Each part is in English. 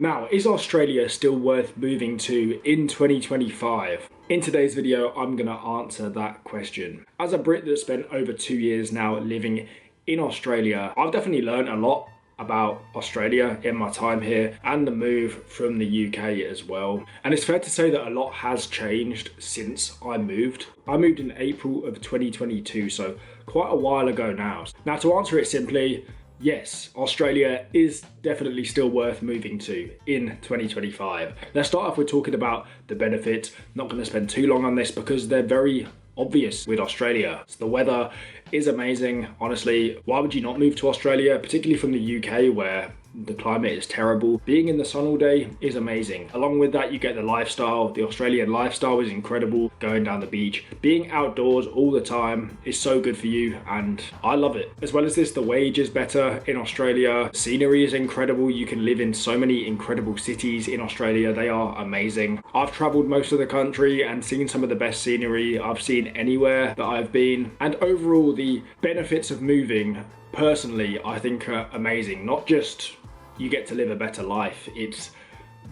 Now, is Australia still worth moving to in 2025? In today's video, I'm going to answer that question. As a Brit that spent over 2 years now living in Australia, I've definitely learned a lot about Australia in my time here and the move from the UK as well. And it's fair to say that a lot has changed since I moved. I moved in April of 2022, so quite a while ago now. Now, to answer it simply, yes, Australia is definitely still worth moving to in 2025. Let's start off with talking about the benefits. Not going to spend too long on this because they're very obvious with Australia. So the weather is amazing. Honestly, why would you not move to Australia, particularly from the UK where the climate is terrible? Being in the sun all day is amazing. Along with that, you get the lifestyle. The Australian lifestyle is incredible. Going down the beach, being outdoors all the time is so good for you, and I love it. As well as this, the wage is better in Australia. Scenery is incredible. You can live in so many incredible cities in Australia. They are amazing. I've traveled most of the country and seen some of the best scenery I've seen anywhere that I've been. And overall, the benefits of moving, personally, I think are amazing. Not just you get to live a better life, it's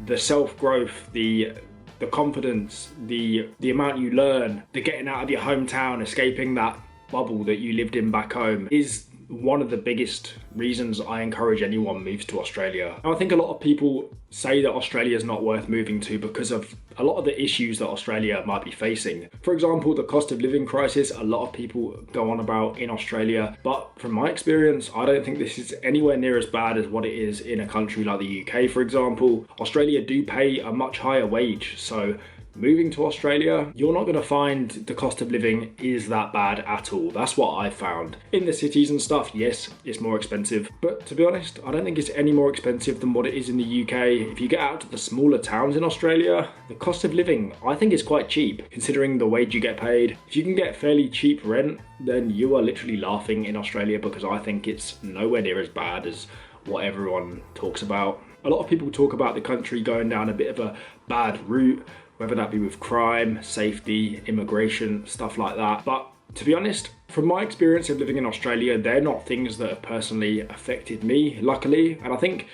the self-growth, the confidence, the amount you learn, the getting out of your hometown, escaping that bubble that you lived in back home is one of the biggest reasons I encourage anyone moves to Australia. Now, I think a lot of people say that Australia is not worth moving to because of a lot of the issues that Australia might be facing. For example, the cost of living crisis, a lot of people go on about in Australia, but from my experience, I don't think this is anywhere near as bad as what it is in a country like the UK, for example. Australia do pay a much higher wage, so moving to Australia, you're not going to find the cost of living is that bad at all. That's what I've found. In the cities and stuff, yes, it's more expensive. But to be honest, I don't think it's any more expensive than what it is in the UK. If you get out to the smaller towns in Australia, the cost of living, I think, is quite cheap, considering the wage you get paid. If you can get fairly cheap rent, then you are literally laughing in Australia, because I think it's nowhere near as bad as what everyone talks about. A lot of people talk about the country going down a bit of a bad route, whether that be with crime, safety, immigration, stuff like that. But to be honest, from my experience of living in Australia, they're not things that have personally affected me, luckily. And I think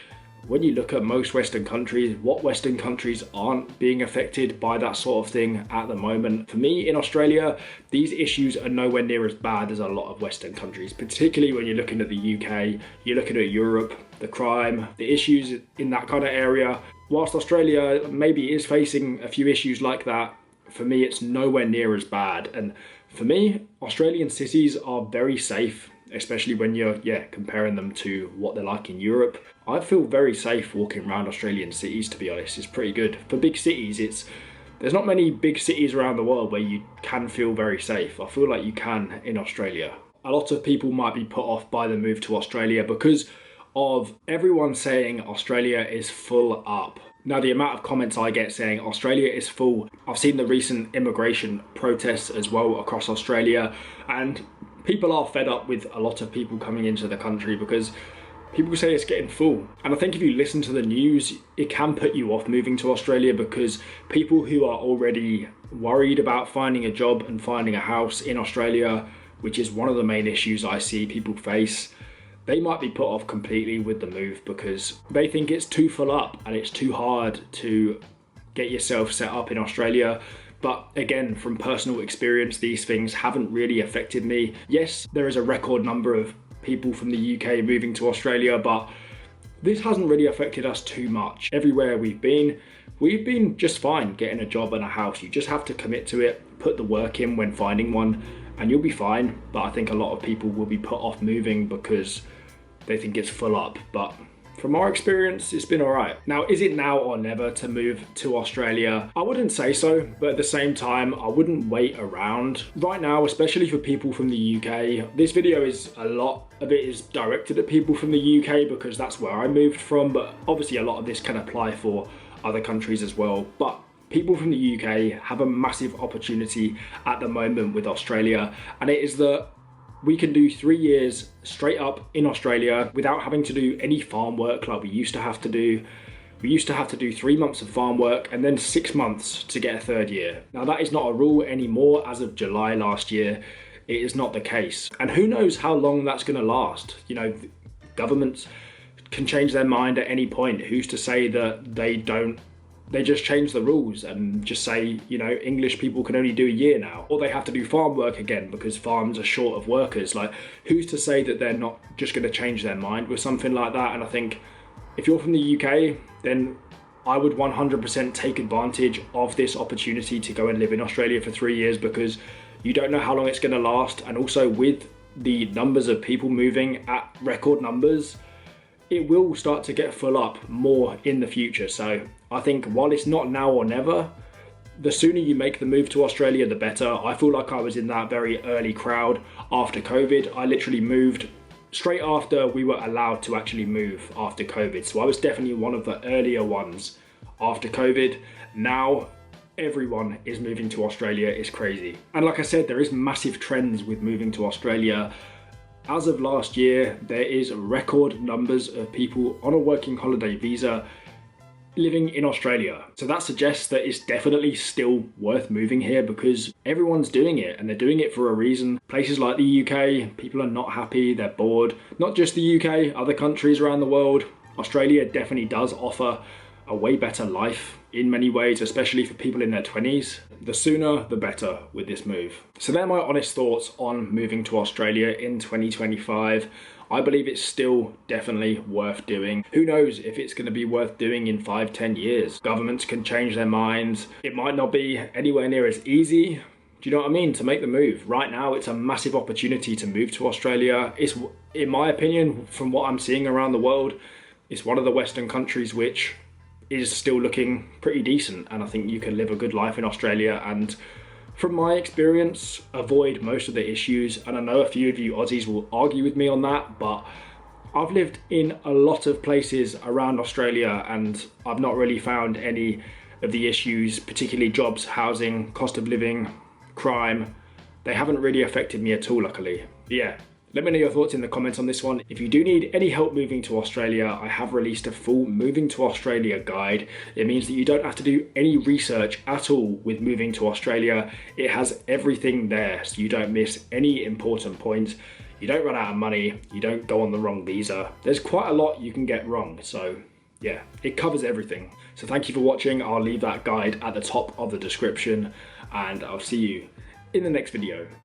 when you look at most Western countries, what Western countries aren't being affected by that sort of thing at the moment? For me, in Australia, these issues are nowhere near as bad as a lot of Western countries, particularly when you're looking at the UK, you're looking at Europe, the crime, the issues in that kind of area. Whilst Australia maybe is facing a few issues like that, for me, it's nowhere near as bad. And for me, Australian cities are very safe, especially when you're comparing them to what they're like in Europe. I feel very safe walking around Australian cities, to be honest. It's pretty good. For big cities, there's not many big cities around the world where you can feel very safe. I feel like you can in Australia. A lot of people might be put off by the move to Australia because of everyone saying Australia is full up. Now, the amount of comments I get saying Australia is full, I've seen the recent immigration protests as well across Australia, and people are fed up with a lot of people coming into the country because people say it's getting full. And I think if you listen to the news, it can put you off moving to Australia, because people who are already worried about finding a job and finding a house in Australia, which is one of the main issues I see people face, they might be put off completely with the move because they think it's too full up and it's too hard to get yourself set up in Australia. But again, from personal experience, these things haven't really affected me. Yes, there is a record number of people from the UK moving to Australia, but this hasn't really affected us too much. Everywhere we've been just fine getting a job and a house. You just have to commit to it, put the work in when finding one, and you'll be fine. But I think a lot of people will be put off moving because they think it's full up. But from our experience, it's been all right. Now, is it now or never to move to Australia? I wouldn't say so, but at the same time, I wouldn't wait around. Right now, especially for people from the UK, this video a lot of it is directed at people from the UK because that's where I moved from, but obviously a lot of this can apply for other countries as well. But people from the UK have a massive opportunity at the moment with Australia, and it is that we can do 3 years straight up in Australia without having to do any farm work like we used to have to do. We used to have to do 3 months of farm work and then 6 months to get a third year. Now, that is not a rule anymore. As of July last year, it is not the case. And who knows how long that's going to last. You know, governments can change their mind at any point. Who's to say that they don't? They just change the rules and just say, you know, English people can only do a year now, or they have to do farm work again because farms are short of workers. Like, who's to say that they're not just going to change their mind with something like that? And I think if you're from the UK, then I would 100% take advantage of this opportunity to go and live in Australia for 3 years, because you don't know how long it's going to last. And also with the numbers of people moving at record numbers, it will start to get full up more in the future. So I think while it's not now or never, the sooner you make the move to Australia, the better. I feel like I was in that very early crowd after COVID. I literally moved straight after we were allowed to actually move after COVID. So I was definitely one of the earlier ones after COVID. Now everyone is moving to Australia. It's crazy. And like I said, there is massive trends with moving to Australia. As of last year, there is record numbers of people on a working holiday visa living in Australia. So that suggests that it's definitely still worth moving here, because everyone's doing it and they're doing it for a reason. Places like the UK, people are not happy, they're bored. Not just the UK, other countries around the world. Australia definitely does offer a way better life in many ways, especially for people in their 20s. The sooner the better with this move. So they're my honest thoughts on moving to Australia in 2025. I believe it's still definitely worth doing. Who knows if it's going to be worth doing in 5-10 years. Governments can change their minds. It might not be anywhere near as easy, do you know what I mean, to make the move. Right now, it's a massive opportunity to move to Australia. It's, in my opinion, from what I'm seeing around the world, it's one of the Western countries which is still looking pretty decent, and I think you can live a good life in Australia and, from my experience, avoid most of the issues. And I know a few of you Aussies will argue with me on that, but I've lived in a lot of places around Australia and I've not really found any of the issues, particularly jobs, housing, cost of living, crime. They haven't really affected me at all, luckily. But yeah, let me know your thoughts in the comments on this one. If you do need any help moving to Australia, I have released a full Moving to Australia guide. It means that you don't have to do any research at all with moving to Australia. It has everything there, so you don't miss any important points. You don't run out of money, you don't go on the wrong visa. There's quite a lot you can get wrong, so yeah, it covers everything. So thank you for watching. I'll leave that guide at the top of the description, and I'll see you in the next video.